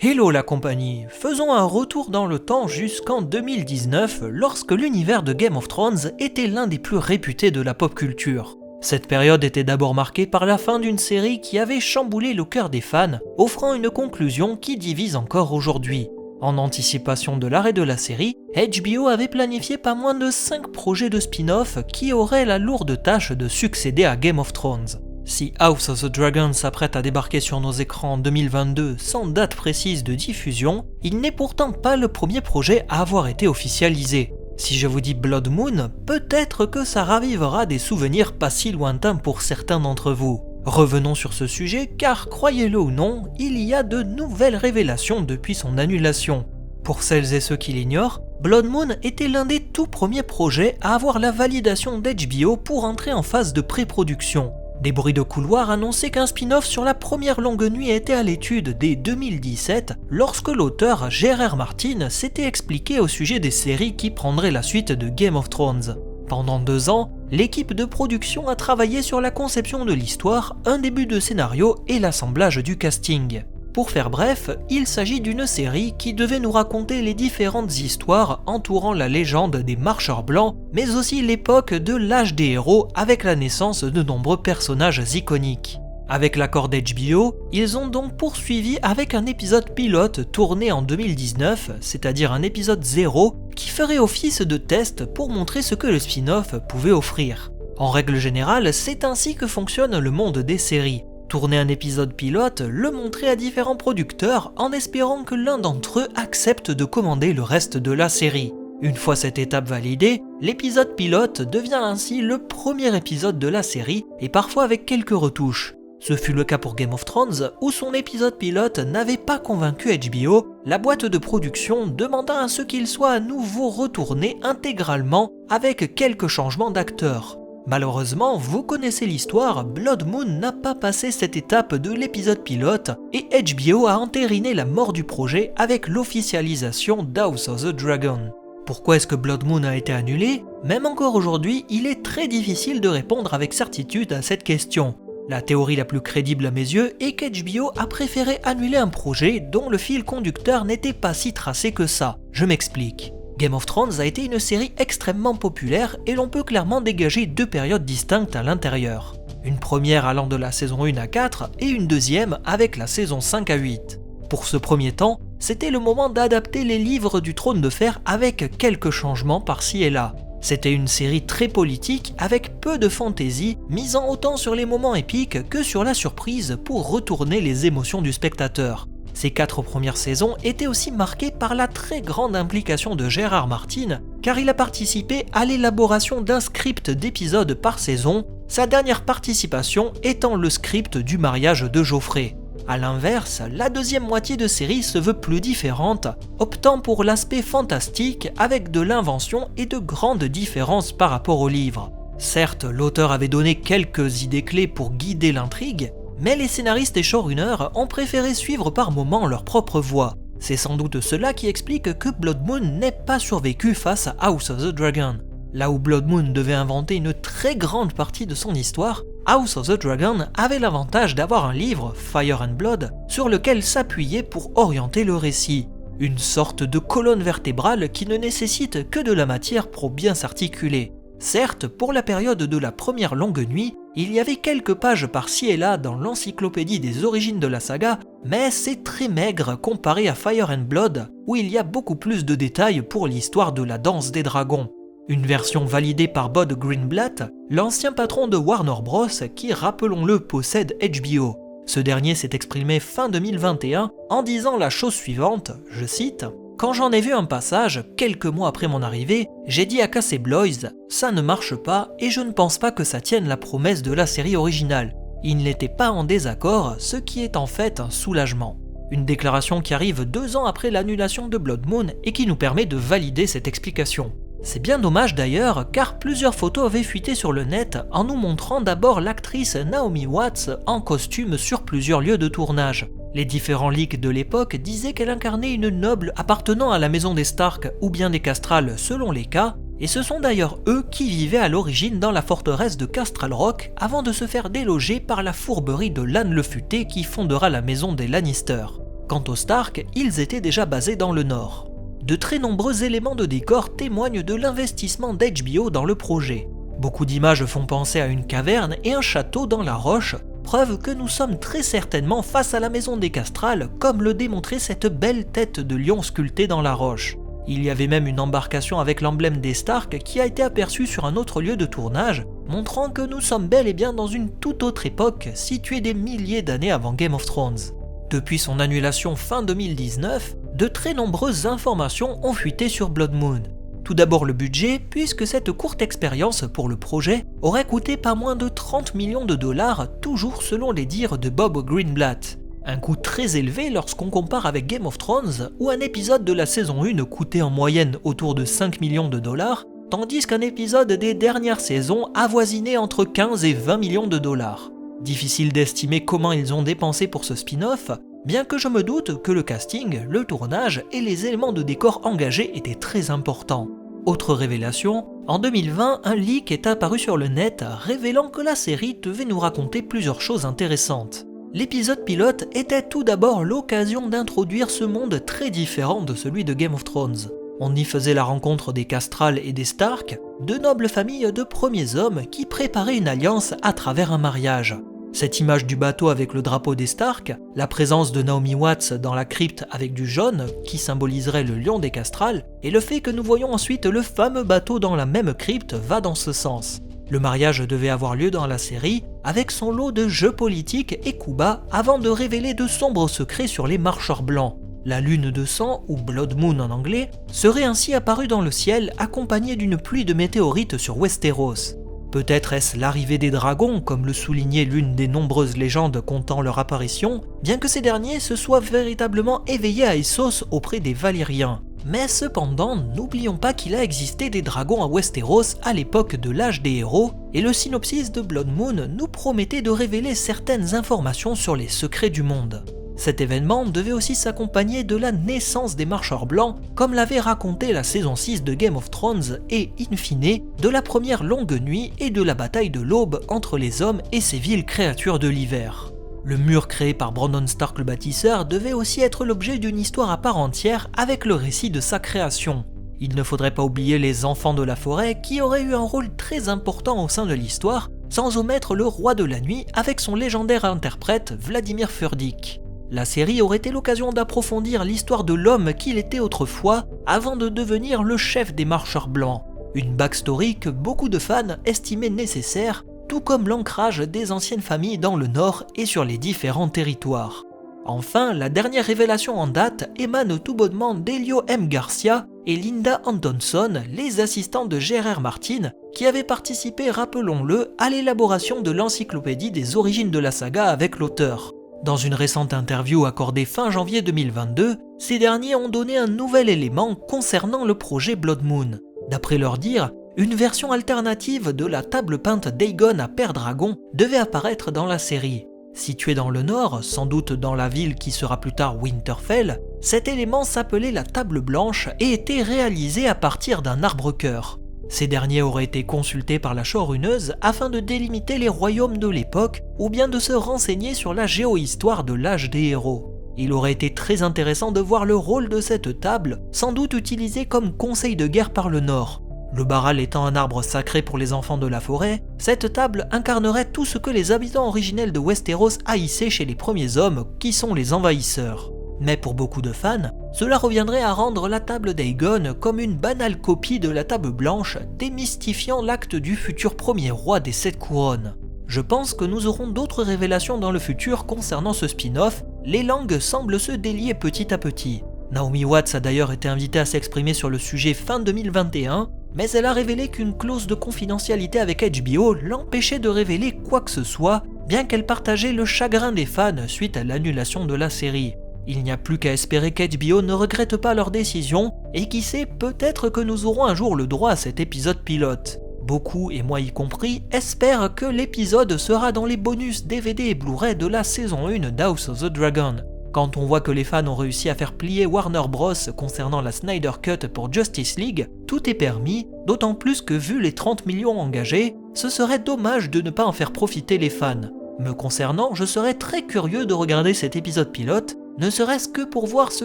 Hello la compagnie, faisons un retour dans le temps jusqu'en 2019 lorsque l'univers de Game of Thrones était l'un des plus réputés de la pop culture. Cette période était d'abord marquée par la fin d'une série qui avait chamboulé le cœur des fans, offrant une conclusion qui divise encore aujourd'hui. En anticipation de l'arrêt de la série, HBO avait planifié pas moins de 5 projets de spin-off qui auraient la lourde tâche de succéder à Game of Thrones. Si House of the Dragon s'apprête à débarquer sur nos écrans en 2022 sans date précise de diffusion, il n'est pourtant pas le premier projet à avoir été officialisé. Si je vous dis Blood Moon, peut-être que ça ravivera des souvenirs pas si lointains pour certains d'entre vous. Revenons sur ce sujet car, croyez-le ou non, il y a de nouvelles révélations depuis son annulation. Pour celles et ceux qui l'ignorent, Blood Moon était l'un des tout premiers projets à avoir la validation d'HBO pour entrer en phase de pré-production. Des bruits de couloir annonçaient qu'un spin-off sur la première longue nuit était à l'étude dès 2017 lorsque l'auteur J.R.R. Martin s'était expliqué au sujet des séries qui prendraient la suite de Game of Thrones. Pendant 2 ans, l'équipe de production a travaillé sur la conception de l'histoire, un début de scénario et l'assemblage du casting. Pour faire bref, il s'agit d'une série qui devait nous raconter les différentes histoires entourant la légende des marcheurs blancs, mais aussi l'époque de l'âge des héros avec la naissance de nombreux personnages iconiques. Avec l'accord d'HBO, ils ont donc poursuivi avec un épisode pilote tourné en 2019, c'est-à-dire un épisode 0, qui ferait office de test pour montrer ce que le spin-off pouvait offrir. En règle générale, c'est ainsi que fonctionne le monde des séries. Tourner un épisode pilote, le montrer à différents producteurs en espérant que l'un d'entre eux accepte de commander le reste de la série. Une fois cette étape validée, l'épisode pilote devient ainsi le premier épisode de la série et parfois avec quelques retouches. Ce fut le cas pour Game of Thrones où son épisode pilote n'avait pas convaincu HBO, la boîte de production demandant à ce qu'il soit à nouveau retourné intégralement avec quelques changements d'acteurs. Malheureusement, vous connaissez l'histoire, Blood Moon n'a pas passé cette étape de l'épisode pilote et HBO a entériné la mort du projet avec l'officialisation d'House of the Dragon. Pourquoi est-ce que Blood Moon a été annulé ? Même encore aujourd'hui, il est très difficile de répondre avec certitude à cette question. La théorie la plus crédible à mes yeux est qu'HBO a préféré annuler un projet dont le fil conducteur n'était pas si tracé que ça. Je m'explique. Game of Thrones a été une série extrêmement populaire et l'on peut clairement dégager 2 périodes distinctes à l'intérieur. Une première allant de la saison 1 à 4 et une deuxième avec la saison 5 à 8. Pour ce premier temps, c'était le moment d'adapter les livres du Trône de Fer avec quelques changements par-ci et là. C'était une série très politique avec peu de fantaisie, misant autant sur les moments épiques que sur la surprise pour retourner les émotions du spectateur. Ces 4 premières saisons étaient aussi marquées par la très grande implication de J.R.R. Martin, car il a participé à l'élaboration d'un script d'épisodes par saison, sa dernière participation étant le script du mariage de Joffrey. A l'inverse, la deuxième moitié de série se veut plus différente, optant pour l'aspect fantastique avec de l'invention et de grandes différences par rapport au livre. Certes, l'auteur avait donné quelques idées clés pour guider l'intrigue, mais les scénaristes et showrunners ont préféré suivre par moments leur propre voie. C'est sans doute cela qui explique que Blood Moon n'ait pas survécu face à House of the Dragon. Là où Blood Moon devait inventer une très grande partie de son histoire, House of the Dragon avait l'avantage d'avoir un livre, Fire and Blood, sur lequel s'appuyer pour orienter le récit. Une sorte de colonne vertébrale qui ne nécessite que de la matière pour bien s'articuler. Certes, pour la période de la première longue nuit, il y avait quelques pages par-ci et là dans l'encyclopédie des origines de la saga, mais c'est très maigre comparé à Fire and Blood, où il y a beaucoup plus de détails pour l'histoire de la danse des dragons. Une version validée par Bob Greenblatt, l'ancien patron de Warner Bros. Qui, rappelons-le, possède HBO. Ce dernier s'est exprimé fin 2021 en disant la chose suivante, je cite: « Quand j'en ai vu un passage, quelques mois après mon arrivée, j'ai dit à Casey Bloys, ça ne marche pas et je ne pense pas que ça tienne la promesse de la série originale. Il n'était pas en désaccord, ce qui est en fait un soulagement. » Une déclaration qui arrive 2 ans après l'annulation de Blood Moon et qui nous permet de valider cette explication. C'est bien dommage d'ailleurs, car plusieurs photos avaient fuité sur le net en nous montrant d'abord l'actrice Naomi Watts en costume sur plusieurs lieux de tournage. Les différents leaks de l'époque disaient qu'elle incarnait une noble appartenant à la maison des Stark ou bien des Castrales selon les cas, et ce sont d'ailleurs eux qui vivaient à l'origine dans la forteresse de Castral Rock avant de se faire déloger par la fourberie de Lann le Futé qui fondera la maison des Lannister. Quant aux Stark, ils étaient déjà basés dans le nord. De très nombreux éléments de décor témoignent de l'investissement d'HBO dans le projet. Beaucoup d'images font penser à une caverne et un château dans la roche, preuve que nous sommes très certainement face à la maison des Castrales, comme le démontrait cette belle tête de lion sculptée dans la roche. Il y avait même une embarcation avec l'emblème des Stark qui a été aperçue sur un autre lieu de tournage, montrant que nous sommes bel et bien dans une toute autre époque, située des milliers d'années avant Game of Thrones. Depuis son annulation fin 2019, de très nombreuses informations ont fuité sur Blood Moon. Tout d'abord le budget, puisque cette courte expérience pour le projet aurait coûté pas moins de 30 millions de dollars, toujours selon les dires de Bob Greenblatt. Un coût très élevé lorsqu'on compare avec Game of Thrones, où un épisode de la saison 1 coûtait en moyenne autour de 5 millions de dollars, tandis qu'un épisode des dernières saisons avoisinait entre 15 et 20 millions de dollars. Difficile d'estimer comment ils ont dépensé pour ce spin-off, bien que je me doute que le casting, le tournage et les éléments de décor engagés étaient très importants. Autre révélation, en 2020, un leak est apparu sur le net révélant que la série devait nous raconter plusieurs choses intéressantes. L'épisode pilote était tout d'abord l'occasion d'introduire ce monde très différent de celui de Game of Thrones. On y faisait la rencontre des Castrales et des Stark, deux nobles familles de premiers hommes qui préparaient une alliance à travers un mariage. Cette image du bateau avec le drapeau des Stark, la présence de Naomi Watts dans la crypte avec du jaune qui symboliserait le lion des Castrales, et le fait que nous voyons ensuite le fameux bateau dans la même crypte va dans ce sens. Le mariage devait avoir lieu dans la série, avec son lot de jeux politiques et coups bas avant de révéler de sombres secrets sur les marcheurs blancs. La lune de sang, ou Blood Moon en anglais, serait ainsi apparue dans le ciel accompagnée d'une pluie de météorites sur Westeros. Peut-être est-ce l'arrivée des dragons, comme le soulignait l'une des nombreuses légendes comptant leur apparition, bien que ces derniers se soient véritablement éveillés à Essos auprès des Valyriens. Mais cependant, n'oublions pas qu'il a existé des dragons à Westeros à l'époque de l'âge des héros, et le synopsis de Blood Moon nous promettait de révéler certaines informations sur les secrets du monde. Cet événement devait aussi s'accompagner de la naissance des marcheurs blancs, comme l'avait raconté la saison 6 de Game of Thrones, et in fine, de la première longue nuit et de la bataille de l'aube entre les hommes et ces viles créatures de l'hiver. Le mur créé par Brandon Stark le bâtisseur devait aussi être l'objet d'une histoire à part entière avec le récit de sa création. Il ne faudrait pas oublier les enfants de la forêt qui auraient eu un rôle très important au sein de l'histoire, sans omettre le roi de la nuit avec son légendaire interprète Vladimir Furdik. La série aurait été l'occasion d'approfondir l'histoire de l'homme qu'il était autrefois avant de devenir le chef des marcheurs blancs. Une backstory que beaucoup de fans estimaient nécessaire, tout comme l'ancrage des anciennes familles dans le nord et sur les différents territoires. Enfin, la dernière révélation en date émane tout bonnement d'Elio M. Garcia et Linda Antonson, les assistants de J.R.R. Martin, qui avaient participé, rappelons-le, à l'élaboration de l'encyclopédie des origines de la saga avec l'auteur. Dans une récente interview accordée fin janvier 2022, ces derniers ont donné un nouvel élément concernant le projet Blood Moon. D'après leur dire, une version alternative de la table peinte d'Aegon à Père Dragon devait apparaître dans la série. Située dans le nord, sans doute dans la ville qui sera plus tard Winterfell, cet élément s'appelait la Table Blanche et était réalisé à partir d'un arbre-cœur. Ces derniers auraient été consultés par la showrunneuse afin de délimiter les royaumes de l'époque ou bien de se renseigner sur la géohistoire de l'âge des héros. Il aurait été très intéressant de voir le rôle de cette table, sans doute utilisée comme conseil de guerre par le Nord. Le Baral étant un arbre sacré pour les enfants de la forêt, cette table incarnerait tout ce que les habitants originels de Westeros haïssaient chez les premiers hommes, qui sont les envahisseurs. Mais pour beaucoup de fans, cela reviendrait à rendre la table d'Aegon comme une banale copie de la table blanche, démystifiant l'acte du futur premier roi des 7 couronnes. Je pense que nous aurons d'autres révélations dans le futur concernant ce spin-off, les langues semblent se délier petit à petit. Naomi Watts a d'ailleurs été invitée à s'exprimer sur le sujet fin 2021, mais elle a révélé qu'une clause de confidentialité avec HBO l'empêchait de révéler quoi que ce soit, bien qu'elle partageait le chagrin des fans suite à l'annulation de la série. Il n'y a plus qu'à espérer qu'HBO ne regrette pas leur décision, et qui sait, peut-être que nous aurons un jour le droit à cet épisode pilote. Beaucoup, et moi y compris, espèrent que l'épisode sera dans les bonus DVD et Blu-ray de la saison 1 d'House of the Dragon. Quand on voit que les fans ont réussi à faire plier Warner Bros concernant la Snyder Cut pour Justice League, tout est permis, d'autant plus que vu les 30 millions engagés, ce serait dommage de ne pas en faire profiter les fans. Me concernant, je serais très curieux de regarder cet épisode pilote, ne serait-ce que pour voir ce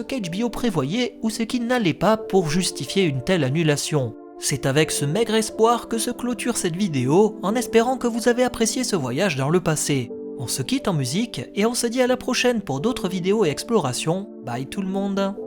qu'HBO prévoyait ou ce qui n'allait pas pour justifier une telle annulation. C'est avec ce maigre espoir que se clôture cette vidéo, en espérant que vous avez apprécié ce voyage dans le passé. On se quitte en musique et on se dit à la prochaine pour d'autres vidéos et explorations. Bye tout le monde!